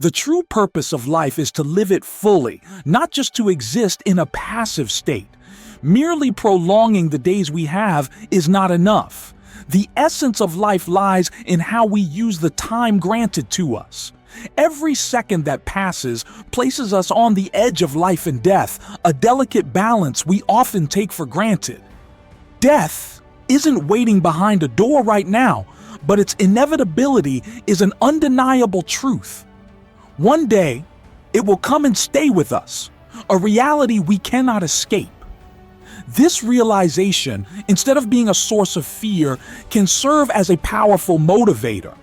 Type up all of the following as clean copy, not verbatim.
The true purpose of life is to live it fully, not just to exist in a passive state. Merely prolonging the days we have is not enough. The essence of life lies in how we use the time granted to us. Every second that passes places us on the edge of life and death, a delicate balance we often take for granted. Death isn't waiting behind a door right now, but its inevitability is an undeniable truth. One day, it will come and stay with us, a reality we cannot escape. This realization, instead of being a source of fear, can serve as a powerful motivator.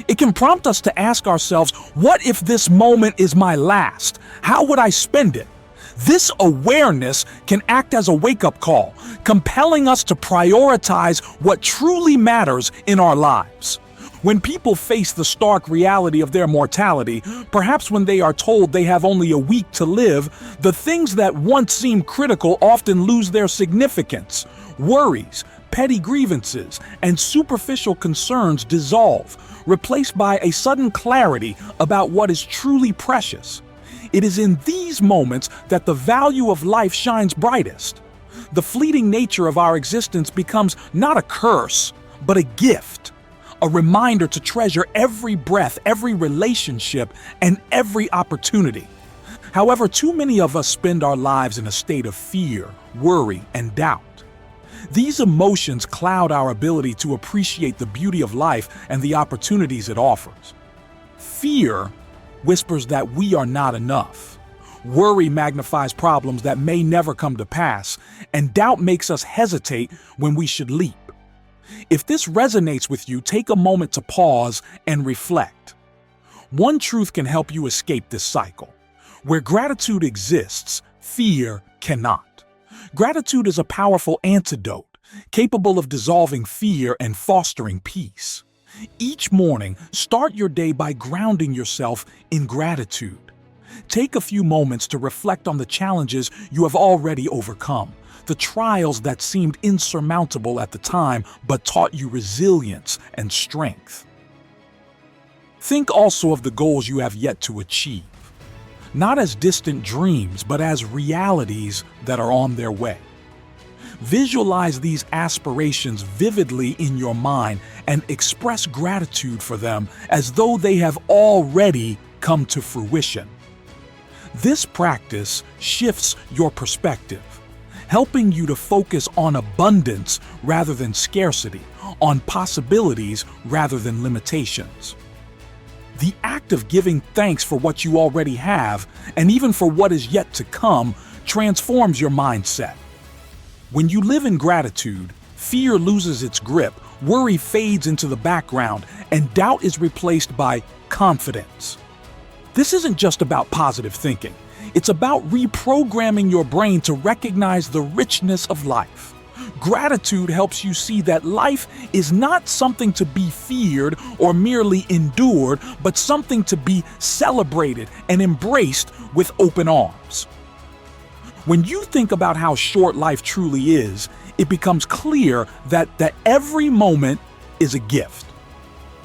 It can prompt us to ask ourselves, what if this moment is my last? How would I spend it? This awareness can act as a wake-up call, compelling us to prioritize what truly matters in our lives. When people face the stark reality of their mortality, perhaps when they are told they have only a week to live, the things that once seemed critical often lose their significance. Worries, petty grievances, and superficial concerns dissolve, replaced by a sudden clarity about what is truly precious. It is in these moments that the value of life shines brightest. The fleeting nature of our existence becomes not a curse, but a gift. A reminder to treasure every breath, every relationship, and every opportunity. However, too many of us spend our lives in a state of fear, worry, and doubt. These emotions cloud our ability to appreciate the beauty of life and the opportunities it offers. Fear whispers that we are not enough. Worry magnifies problems that may never come to pass, and doubt makes us hesitate when we should leap. If this resonates with you, take a moment to pause and reflect. One truth can help you escape this cycle. Where gratitude exists, fear cannot. Gratitude is a powerful antidote, capable of dissolving fear and fostering peace. Each morning, start your day by grounding yourself in gratitude. Take a few moments to reflect on the challenges you have already overcome. The trials that seemed insurmountable at the time but taught you resilience and strength. Think also of the goals you have yet to achieve, not as distant dreams but as realities that are on their way. Visualize these aspirations vividly in your mind and express gratitude for them as though they have already come to fruition. This practice shifts your perspective, helping you to focus on abundance rather than scarcity, on possibilities rather than limitations. The act of giving thanks for what you already have, and even for what is yet to come, transforms your mindset. When you live in gratitude, fear loses its grip, worry fades into the background, and doubt is replaced by confidence. This isn't just about positive thinking. It's about reprogramming your brain to recognize the richness of life. Gratitude helps you see that life is not something to be feared or merely endured, but something to be celebrated and embraced with open arms. When you think about how short life truly is, it becomes clear that every moment is a gift.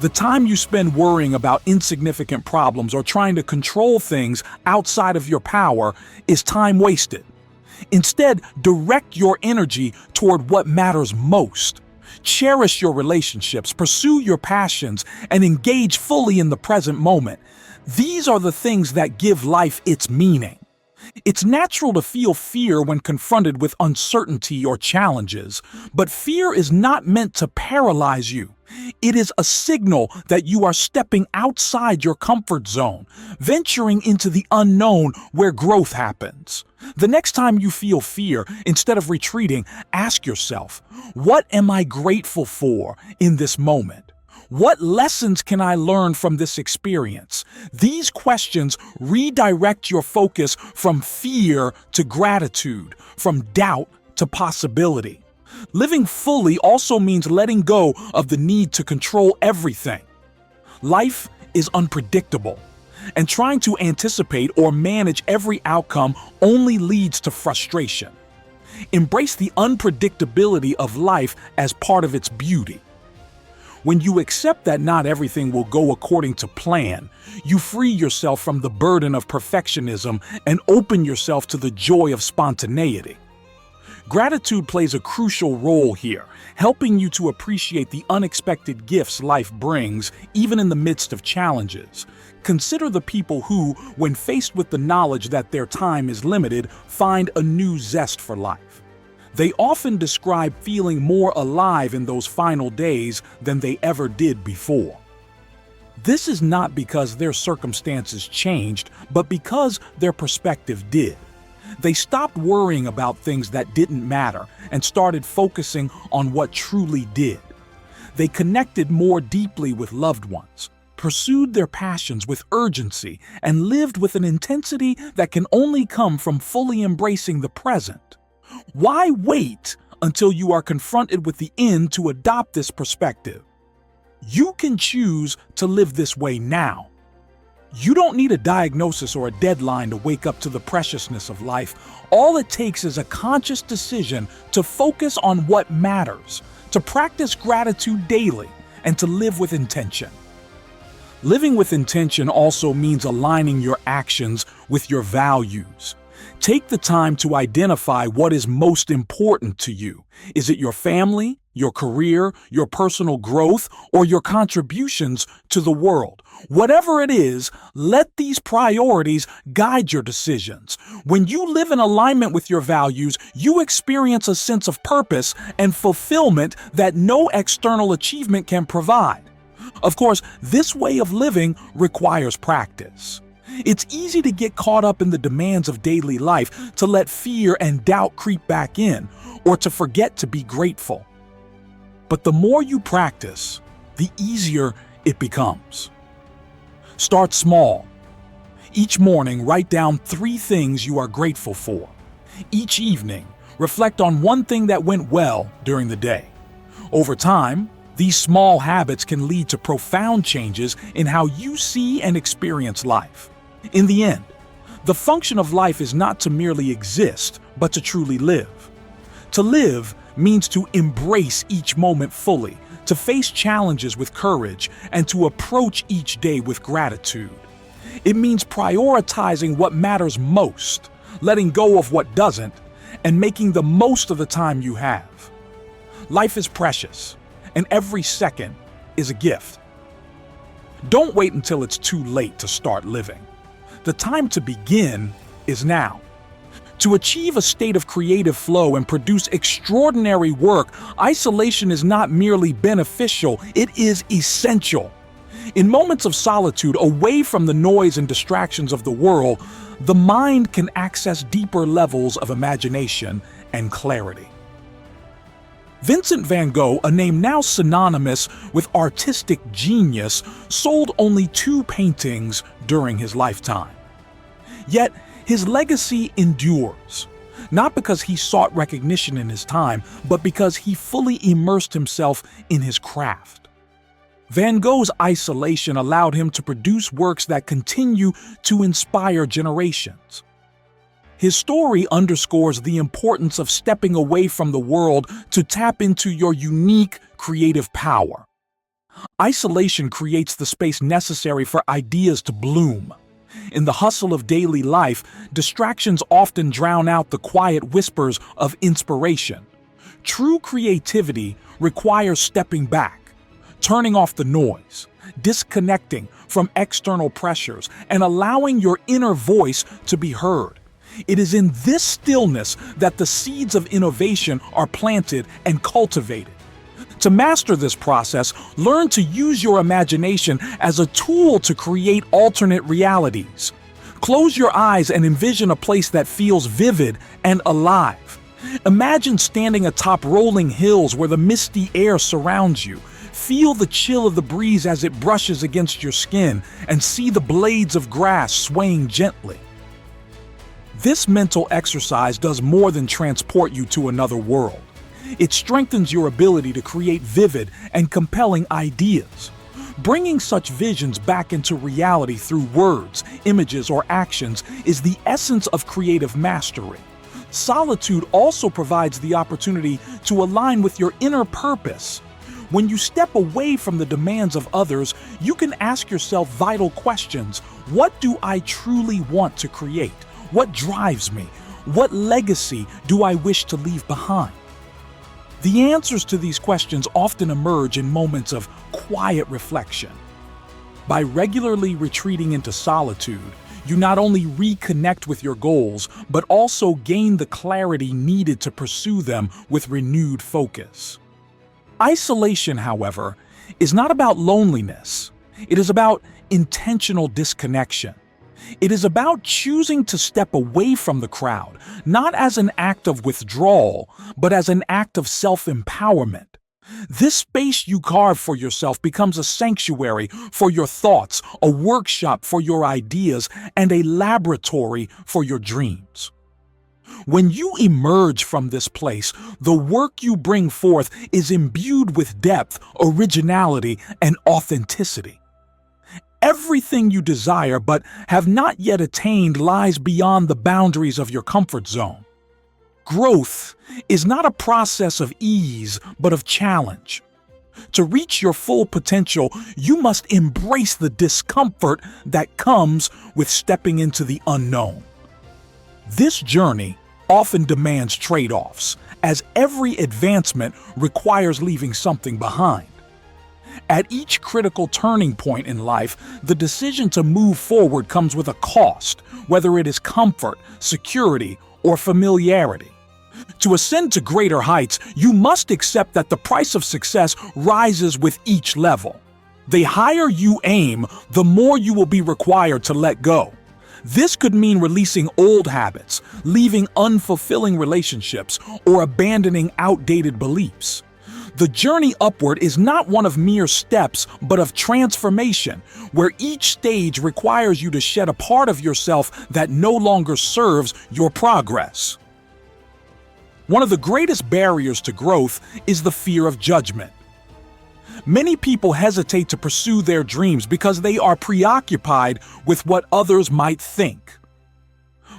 The time you spend worrying about insignificant problems or trying to control things outside of your power is time wasted. Instead, direct your energy toward what matters most. Cherish your relationships, pursue your passions, and engage fully in the present moment. These are the things that give life its meaning. It's natural to feel fear when confronted with uncertainty or challenges, but fear is not meant to paralyze you. It is a signal that you are stepping outside your comfort zone, venturing into the unknown where growth happens. The next time you feel fear, instead of retreating, ask yourself, what am I grateful for in this moment? What lessons can I learn from this experience? These questions redirect your focus from fear to gratitude, from doubt to possibility. Living fully also means letting go of the need to control everything. Life is unpredictable, and trying to anticipate or manage every outcome only leads to frustration. Embrace the unpredictability of life as part of its beauty. When you accept that not everything will go according to plan, you free yourself from the burden of perfectionism and open yourself to the joy of spontaneity. Gratitude plays a crucial role here, helping you to appreciate the unexpected gifts life brings, even in the midst of challenges. Consider the people who, when faced with the knowledge that their time is limited, find a new zest for life. They often describe feeling more alive in those final days than they ever did before. This is not because their circumstances changed, but because their perspective did. They stopped worrying about things that didn't matter and started focusing on what truly did. They connected more deeply with loved ones, pursued their passions with urgency, and lived with an intensity that can only come from fully embracing the present. Why wait until you are confronted with the end to adopt this perspective? You can choose to live this way now. You don't need a diagnosis or a deadline to wake up to the preciousness of life. All it takes is a conscious decision to focus on what matters, to practice gratitude daily, and to live with intention. Living with intention also means aligning your actions with your values. Take the time to identify what is most important to you. Is it your family, your career, your personal growth, or your contributions to the world? Whatever it is, let these priorities guide your decisions. When you live in alignment with your values, you experience a sense of purpose and fulfillment that no external achievement can provide. Of course, this way of living requires practice. It's easy to get caught up in the demands of daily life, to let fear and doubt creep back in, or to forget to be grateful. But the more you practice, the easier it becomes. Start small. Each morning, write down 3 things you are grateful for. Each evening, reflect on one thing that went well during the day. Over time, these small habits can lead to profound changes in how you see and experience life. In the end, the function of life is not to merely exist, but to truly live. To live means to embrace each moment fully, to face challenges with courage, and to approach each day with gratitude. It means prioritizing what matters most, letting go of what doesn't, and making the most of the time you have. Life is precious, and every second is a gift. Don't wait until it's too late to start living. The time to begin is now. To achieve a state of creative flow and produce extraordinary work, isolation is not merely beneficial, it is essential. In moments of solitude, away from the noise and distractions of the world, the mind can access deeper levels of imagination and clarity. Vincent van Gogh, a name now synonymous with artistic genius, sold only 2 paintings during his lifetime. Yet, his legacy endures, not because he sought recognition in his time, but because he fully immersed himself in his craft. Van Gogh's isolation allowed him to produce works that continue to inspire generations. His story underscores the importance of stepping away from the world to tap into your unique creative power. Isolation creates the space necessary for ideas to bloom. In the hustle of daily life, distractions often drown out the quiet whispers of inspiration. True creativity requires stepping back, turning off the noise, disconnecting from external pressures, and allowing your inner voice to be heard. It is in this stillness that the seeds of innovation are planted and cultivated. To master this process, learn to use your imagination as a tool to create alternate realities. Close your eyes and envision a place that feels vivid and alive. Imagine standing atop rolling hills where the misty air surrounds you. Feel the chill of the breeze as it brushes against your skin, and see the blades of grass swaying gently. This mental exercise does more than transport you to another world. It strengthens your ability to create vivid and compelling ideas. Bringing such visions back into reality through words, images, or actions is the essence of creative mastery. Solitude also provides the opportunity to align with your inner purpose. When you step away from the demands of others, you can ask yourself vital questions. What do I truly want to create? What drives me? What legacy do I wish to leave behind? The answers to these questions often emerge in moments of quiet reflection. By regularly retreating into solitude, you not only reconnect with your goals, but also gain the clarity needed to pursue them with renewed focus. Isolation, however, is not about loneliness. It is about intentional disconnection. It is about choosing to step away from the crowd, not as an act of withdrawal, but as an act of self-empowerment. This space you carve for yourself becomes a sanctuary for your thoughts, a workshop for your ideas, and a laboratory for your dreams. When you emerge from this place, the work you bring forth is imbued with depth, originality, and authenticity. Everything you desire but have not yet attained lies beyond the boundaries of your comfort zone. Growth is not a process of ease, but of challenge. To reach your full potential, you must embrace the discomfort that comes with stepping into the unknown. This journey often demands trade-offs, as every advancement requires leaving something behind. At each critical turning point in life, the decision to move forward comes with a cost, whether it is comfort, security, or familiarity. To ascend to greater heights, you must accept that the price of success rises with each level. The higher you aim, the more you will be required to let go. This could mean releasing old habits, leaving unfulfilling relationships, or abandoning outdated beliefs. The journey upward is not one of mere steps, but of transformation, where each stage requires you to shed a part of yourself that no longer serves your progress. One of the greatest barriers to growth is the fear of judgment. Many people hesitate to pursue their dreams because they are preoccupied with what others might think.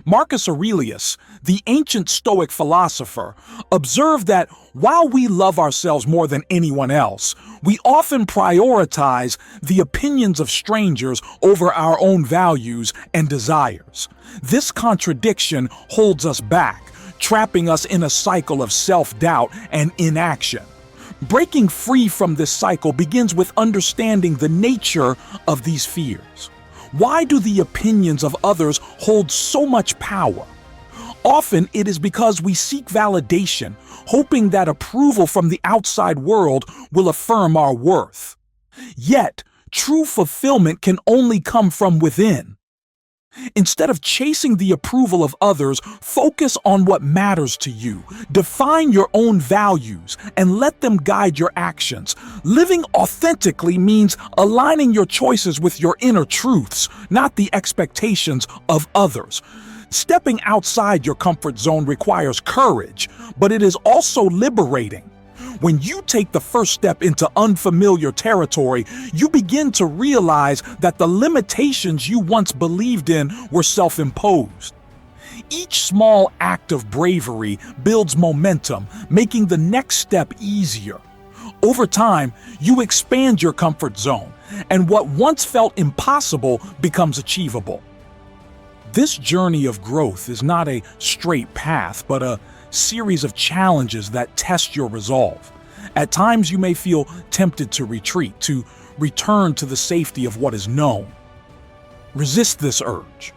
Marcus Aurelius, the ancient Stoic philosopher, observed that while we love ourselves more than anyone else, we often prioritize the opinions of strangers over our own values and desires. This contradiction holds us back, trapping us in a cycle of self-doubt and inaction. Breaking free from this cycle begins with understanding the nature of these fears. Why do the opinions of others hold so much power? Often it is because we seek validation, hoping that approval from the outside world will affirm our worth. Yet, true fulfillment can only come from within. Instead of chasing the approval of others, focus on what matters to you. Define your own values and let them guide your actions. Living authentically means aligning your choices with your inner truths, not the expectations of others. Stepping outside your comfort zone requires courage, but it is also liberating. When you take the first step into unfamiliar territory, you begin to realize that the limitations you once believed in were self-imposed. Each small act of bravery builds momentum, making the next step easier. Over time, you expand your comfort zone, and what once felt impossible becomes achievable. This journey of growth is not a straight path, but a series of challenges that test your resolve. At times you may feel tempted to retreat, to return to the safety of what is known. Resist this urge.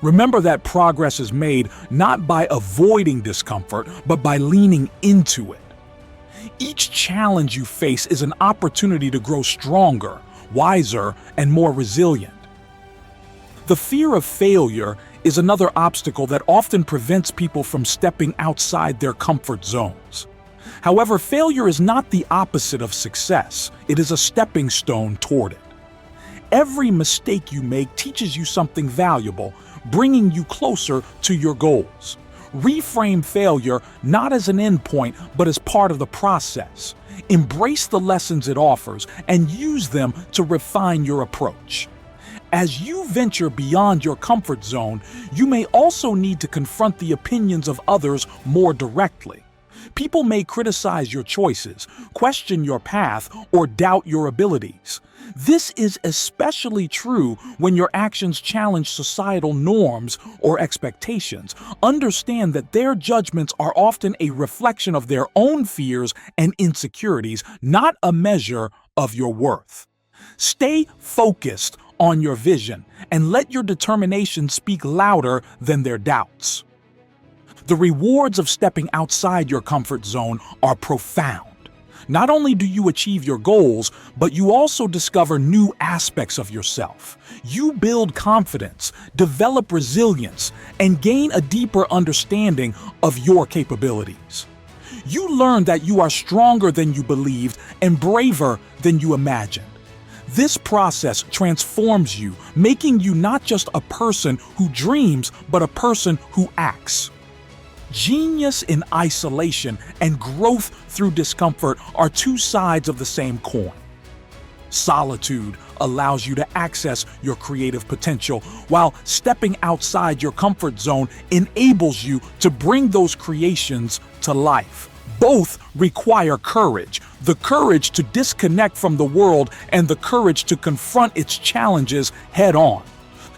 Remember that progress is made not by avoiding discomfort, but by leaning into it. Each challenge you face is an opportunity to grow stronger, wiser, and more resilient. The fear of failure is another obstacle that often prevents people from stepping outside their comfort zones. However, failure is not the opposite of success. It is a stepping stone toward it. Every mistake you make teaches you something valuable, bringing you closer to your goals. Reframe failure not as an endpoint, but as part of the process. Embrace the lessons it offers and use them to refine your approach. As you venture beyond your comfort zone, you may also need to confront the opinions of others more directly. People may criticize your choices, question your path, or doubt your abilities. This is especially true when your actions challenge societal norms or expectations. Understand that their judgments are often a reflection of their own fears and insecurities, not a measure of your worth. Stay focused on your vision and let your determination speak louder than their doubts. The rewards of stepping outside your comfort zone are profound. Not only do you achieve your goals, but you also discover new aspects of yourself. You build confidence, develop resilience, and gain a deeper understanding of your capabilities. You learn that you are stronger than you believed and braver than you imagined. This process transforms you, making you not just a person who dreams, but a person who acts. Genius in isolation and growth through discomfort are two sides of the same coin. Solitude allows you to access your creative potential, while stepping outside your comfort zone enables you to bring those creations to life. Both require courage, the courage to disconnect from the world and the courage to confront its challenges head on.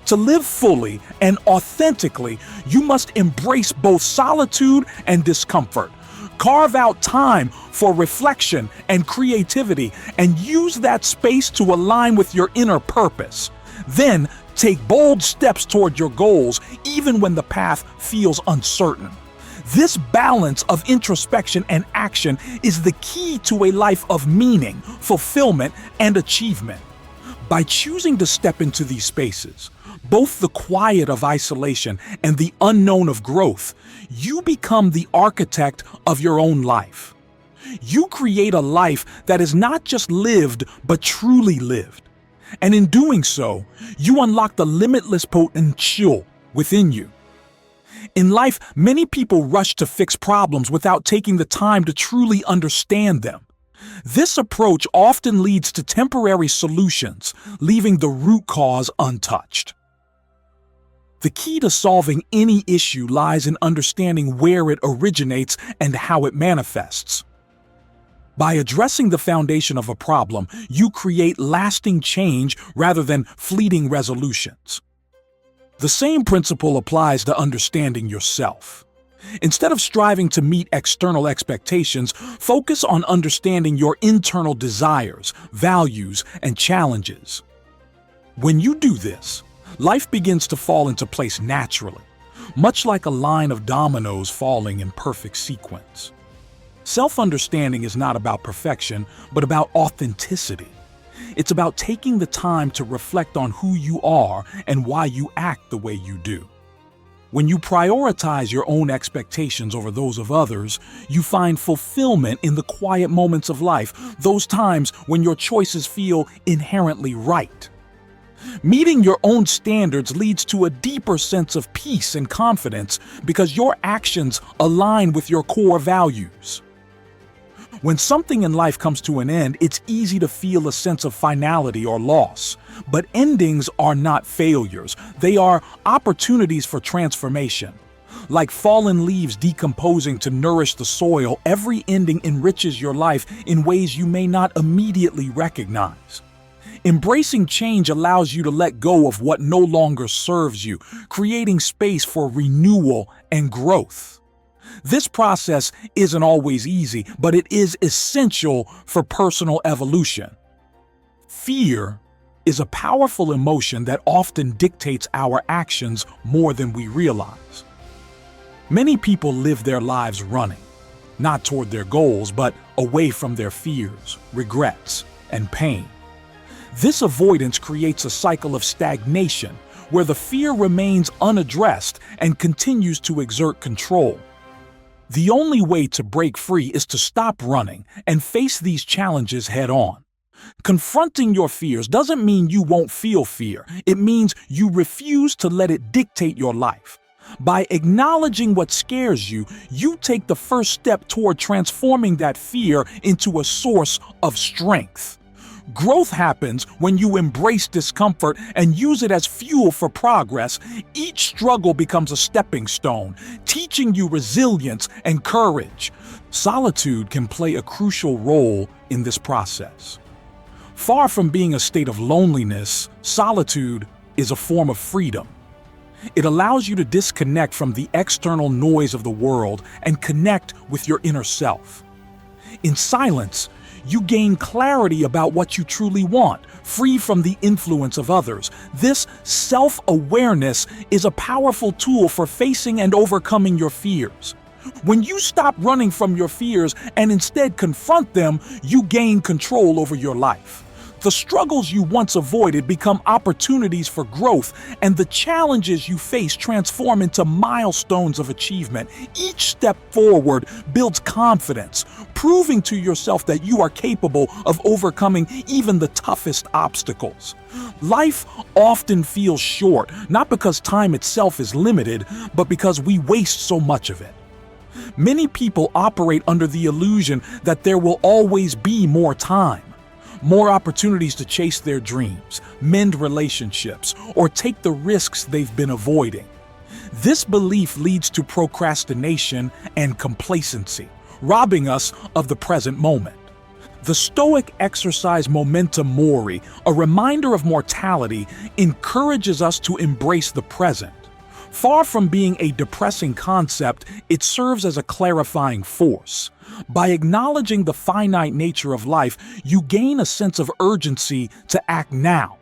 To live fully and authentically, you must embrace both solitude and discomfort. Carve out time for reflection and creativity and use that space to align with your inner purpose. Then take bold steps toward your goals, even when the path feels uncertain. This balance of introspection and action is the key to a life of meaning, fulfillment, and achievement. By choosing to step into these spaces, both the quiet of isolation and the unknown of growth, you become the architect of your own life. You create a life that is not just lived, but truly lived. And in doing so, you unlock the limitless potential within you. In life, many people rush to fix problems without taking the time to truly understand them. This approach often leads to temporary solutions, leaving the root cause untouched. The key to solving any issue lies in understanding where it originates and how it manifests. By addressing the foundation of a problem, you create lasting change rather than fleeting resolutions. The same principle applies to understanding yourself. Instead of striving to meet external expectations, focus on understanding your internal desires, values, and challenges. When you do this, life begins to fall into place naturally, much like a line of dominoes falling in perfect sequence. Self-understanding is not about perfection, but about authenticity. It's about taking the time to reflect on who you are and why you act the way you do. When you prioritize your own expectations over those of others, you find fulfillment in the quiet moments of life, those times when your choices feel inherently right. Meeting your own standards leads to a deeper sense of peace and confidence because your actions align with your core values. When something in life comes to an end, it's easy to feel a sense of finality or loss. But endings are not failures. They are opportunities for transformation. Like fallen leaves decomposing to nourish the soil, every ending enriches your life in ways you may not immediately recognize. Embracing change allows you to let go of what no longer serves you, creating space for renewal and growth. This process isn't always easy, but it is essential for personal evolution. Fear is a powerful emotion that often dictates our actions more than we realize. Many people live their lives running, not toward their goals, but away from their fears, regrets, and pain. This avoidance creates a cycle of stagnation where the fear remains unaddressed and continues to exert control. The only way to break free is to stop running and face these challenges head on. Confronting your fears doesn't mean you won't feel fear. It means you refuse to let it dictate your life. By acknowledging what scares you, you take the first step toward transforming that fear into a source of strength. Growth happens when you embrace discomfort and use it as fuel for progress. Each struggle becomes a stepping stone, teaching you resilience and courage. Solitude can play a crucial role in this process. Far from being a state of loneliness, solitude is a form of freedom. It allows you to disconnect from the external noise of the world and connect with your inner self. In silence, you gain clarity about what you truly want, free from the influence of others. This self-awareness is a powerful tool for facing and overcoming your fears. When you stop running from your fears and instead confront them, you gain control over your life. The struggles you once avoided become opportunities for growth, and the challenges you face transform into milestones of achievement. Each step forward builds confidence, proving to yourself that you are capable of overcoming even the toughest obstacles. Life often feels short, not because time itself is limited, but because we waste so much of it. Many people operate under the illusion that there will always be more time. More opportunities to chase their dreams, mend relationships, or take the risks they've been avoiding. This belief leads to procrastination and complacency, robbing us of the present moment. The Stoic exercise Memento Mori, a reminder of mortality, encourages us to embrace the present. Far from being a depressing concept, it serves as a clarifying force. By acknowledging the finite nature of life, you gain a sense of urgency to act now.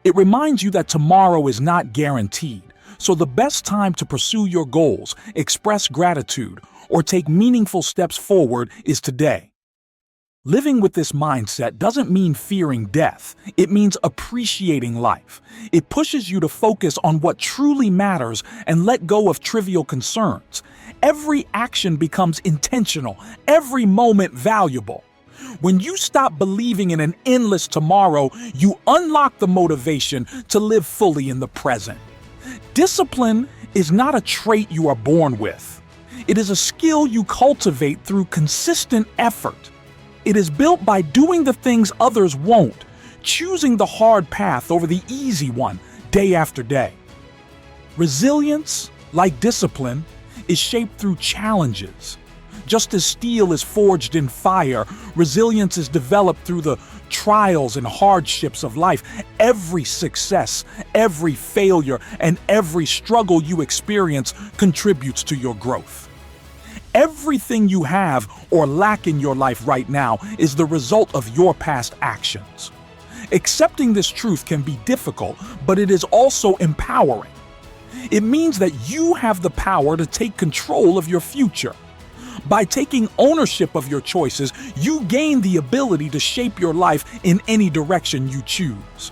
It reminds you that tomorrow is not guaranteed, so the best time to pursue your goals, express gratitude, or take meaningful steps forward is today. Living with this mindset doesn't mean fearing death. It means appreciating life. It pushes you to focus on what truly matters and let go of trivial concerns. Every action becomes intentional, every moment valuable. When you stop believing in an endless tomorrow, you unlock the motivation to live fully in the present. Discipline is not a trait you are born with. It is a skill you cultivate through consistent effort. It is built by doing the things others won't, choosing the hard path over the easy one day after day. Resilience, like discipline, is shaped through challenges. Just as steel is forged in fire, resilience is developed through the trials and hardships of life. Every success, every failure, and every struggle you experience contributes to your growth. Everything you have or lack in your life right now is the result of your past actions. Accepting this truth can be difficult, but it is also empowering. It means that you have the power to take control of your future. By taking ownership of your choices, you gain the ability to shape your life in any direction you choose.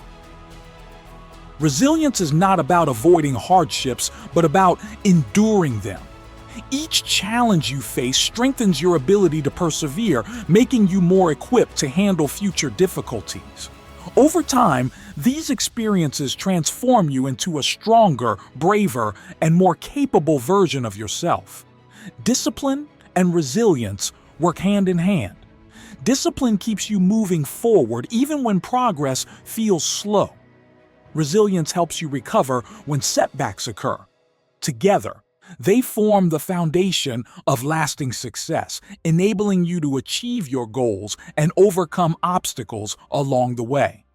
Resilience is not about avoiding hardships, but about enduring them. Each challenge you face strengthens your ability to persevere, making you more equipped to handle future difficulties. Over time, these experiences transform you into a stronger, braver, and more capable version of yourself. Discipline and resilience work hand in hand. Discipline keeps you moving forward even when progress feels slow. Resilience helps you recover when setbacks occur. Together, they form the foundation of lasting success, enabling you to achieve your goals and overcome obstacles along the way.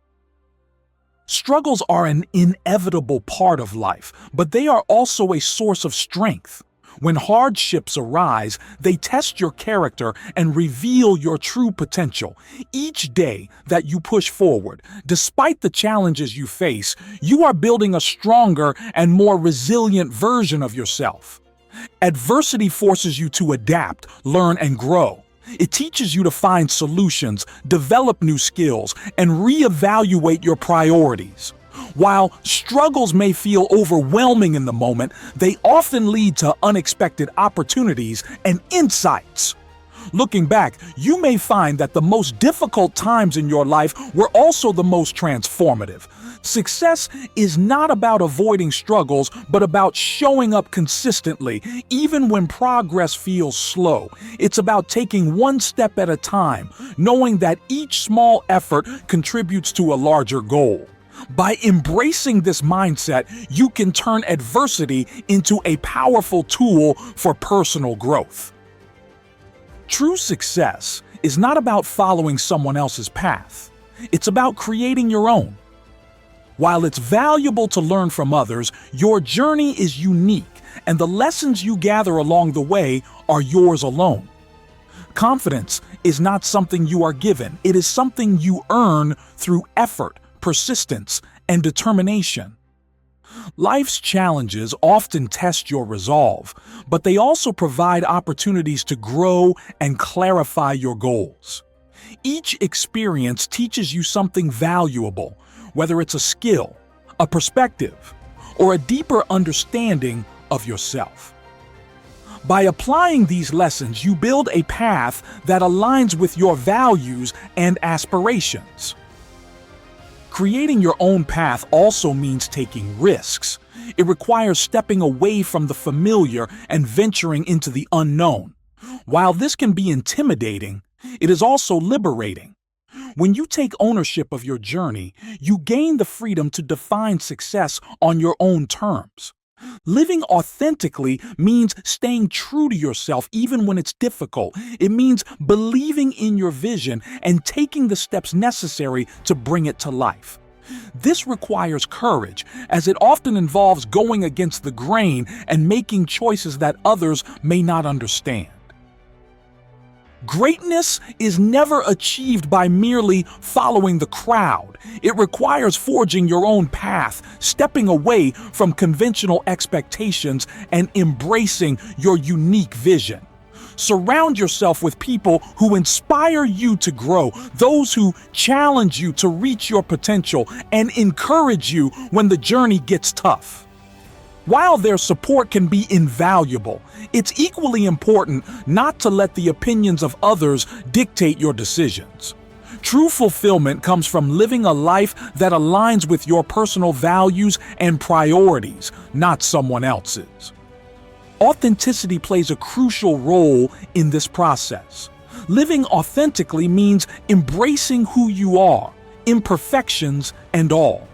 Struggles are an inevitable part of life, but they are also a source of strength. When hardships arise, they test your character and reveal your true potential. Each day that you push forward, despite the challenges you face, you are building a stronger and more resilient version of yourself. Adversity forces you to adapt, learn, and grow. It teaches you to find solutions, develop new skills, and reevaluate your priorities. While struggles may feel overwhelming in the moment, they often lead to unexpected opportunities and insights. Looking back, you may find that the most difficult times in your life were also the most transformative. Success is not about avoiding struggles, but about showing up consistently, even when progress feels slow. It's about taking one step at a time, knowing that each small effort contributes to a larger goal. By embracing this mindset, you can turn adversity into a powerful tool for personal growth. True success is not about following someone else's path. It's about creating your own. While it's valuable to learn from others, your journey is unique, and the lessons you gather along the way are yours alone. Confidence is not something you are given. It is something you earn through effort, persistence, and determination. Life's challenges often test your resolve, but they also provide opportunities to grow and clarify your goals. Each experience teaches you something valuable, whether it's a skill, a perspective, or a deeper understanding of yourself. By applying these lessons, you build a path that aligns with your values and aspirations. Creating your own path also means taking risks. It requires stepping away from the familiar and venturing into the unknown. While this can be intimidating, it is also liberating. When you take ownership of your journey, you gain the freedom to define success on your own terms. Living authentically means staying true to yourself even when it's difficult. It means believing in your vision and taking the steps necessary to bring it to life. This requires courage, as it often involves going against the grain and making choices that others may not understand. Greatness is never achieved by merely following the crowd. It requires forging your own path, stepping away from conventional expectations, and embracing your unique vision. Surround yourself with people who inspire you to grow, those who challenge you to reach your potential, and encourage you when the journey gets tough. While their support can be invaluable, it's equally important not to let the opinions of others dictate your decisions. True fulfillment comes from living a life that aligns with your personal values and priorities, not someone else's. Authenticity plays a crucial role in this process. Living authentically means embracing who you are, imperfections and all.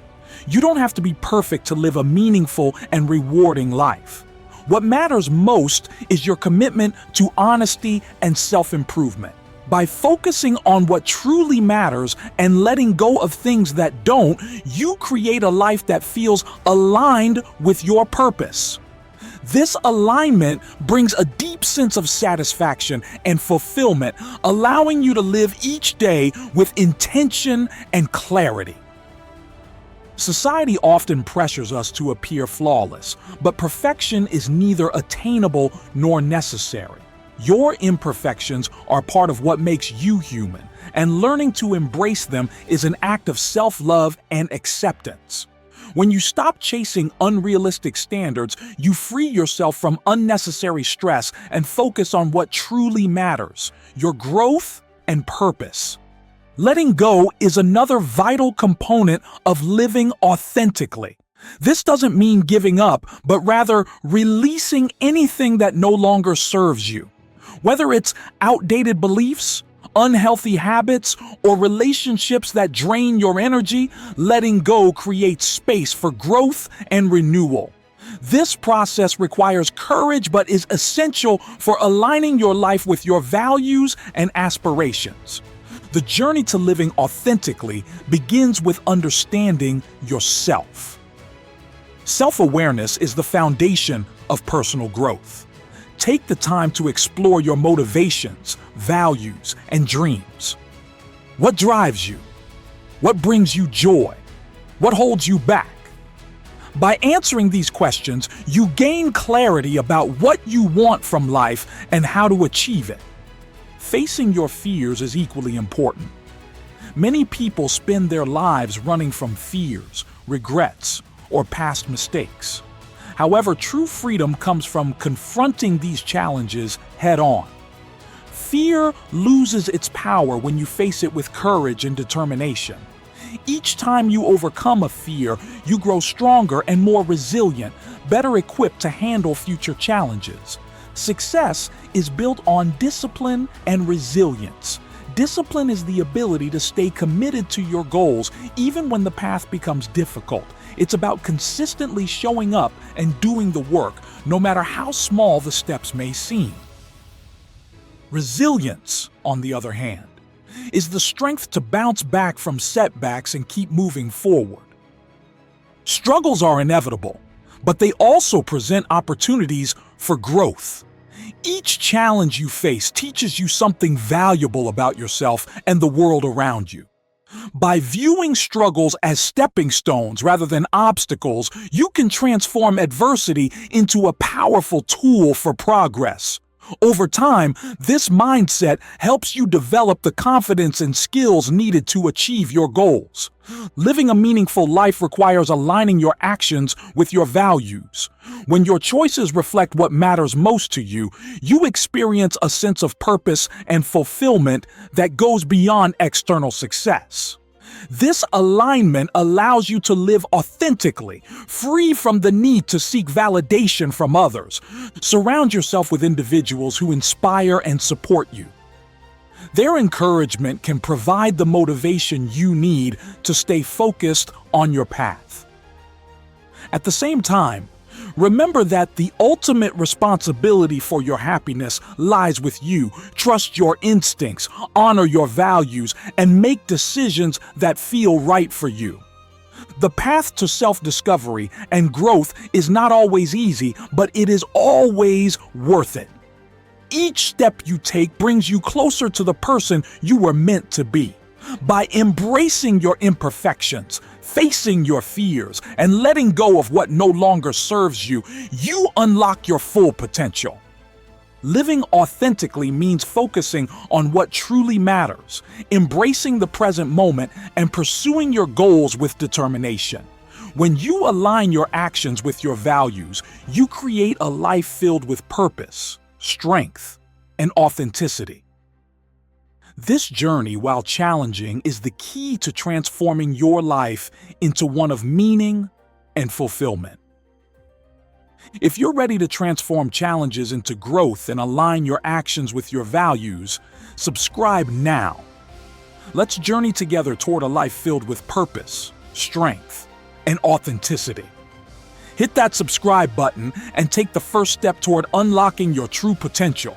You don't have to be perfect to live a meaningful and rewarding life. What matters most is your commitment to honesty and self-improvement. By focusing on what truly matters and letting go of things that don't, you create a life that feels aligned with your purpose. This alignment brings a deep sense of satisfaction and fulfillment, allowing you to live each day with intention and clarity. Society often pressures us to appear flawless, but perfection is neither attainable nor necessary. Your imperfections are part of what makes you human, and learning to embrace them is an act of self-love and acceptance. When you stop chasing unrealistic standards, you free yourself from unnecessary stress and focus on what truly matters, your growth and purpose. Letting go is another vital component of living authentically. This doesn't mean giving up, but rather releasing anything that no longer serves you. Whether it's outdated beliefs, unhealthy habits, or relationships that drain your energy, letting go creates space for growth and renewal. This process requires courage but is essential for aligning your life with your values and aspirations. The journey to living authentically begins with understanding yourself. Self-awareness is the foundation of personal growth. Take the time to explore your motivations, values, and dreams. What drives you? What brings you joy? What holds you back? By answering these questions, you gain clarity about what you want from life and how to achieve it. Facing your fears is equally important. Many people spend their lives running from fears, regrets, or past mistakes. However, true freedom comes from confronting these challenges head-on. Fear loses its power when you face it with courage and determination. Each time you overcome a fear, you grow stronger and more resilient, better equipped to handle future challenges. Success is built on discipline and resilience. Discipline is the ability to stay committed to your goals even when the path becomes difficult. It's about consistently showing up and doing the work, no matter how small the steps may seem. Resilience, on the other hand, is the strength to bounce back from setbacks and keep moving forward. Struggles are inevitable, but they also present opportunities for growth. Each challenge you face teaches you something valuable about yourself and the world around you. By viewing struggles as stepping stones rather than obstacles, you can transform adversity into a powerful tool for progress. Over time, this mindset helps you develop the confidence and skills needed to achieve your goals. Living a meaningful life requires aligning your actions with your values. When your choices reflect what matters most to you, you experience a sense of purpose and fulfillment that goes beyond external success. This alignment allows you to live authentically, free from the need to seek validation from others. Surround yourself with individuals who inspire and support you. Their encouragement can provide the motivation you need to stay focused on your path. At the same time, remember that the ultimate responsibility for your happiness lies with you. Trust your instincts, honor your values, and make decisions that feel right for you. The path to self-discovery and growth is not always easy, but it is always worth it. Each step you take brings you closer to the person you were meant to be. By embracing your imperfections, facing your fears, and letting go of what no longer serves you, you unlock your full potential. Living authentically means focusing on what truly matters, embracing the present moment, and pursuing your goals with determination. When you align your actions with your values, you create a life filled with purpose, strength, and authenticity. This journey, while challenging, is the key to transforming your life into one of meaning and fulfillment. If you're ready to transform challenges into growth and align your actions with your values, subscribe now. Let's journey together toward a life filled with purpose, strength, and authenticity. Hit that subscribe button and take the first step toward unlocking your true potential.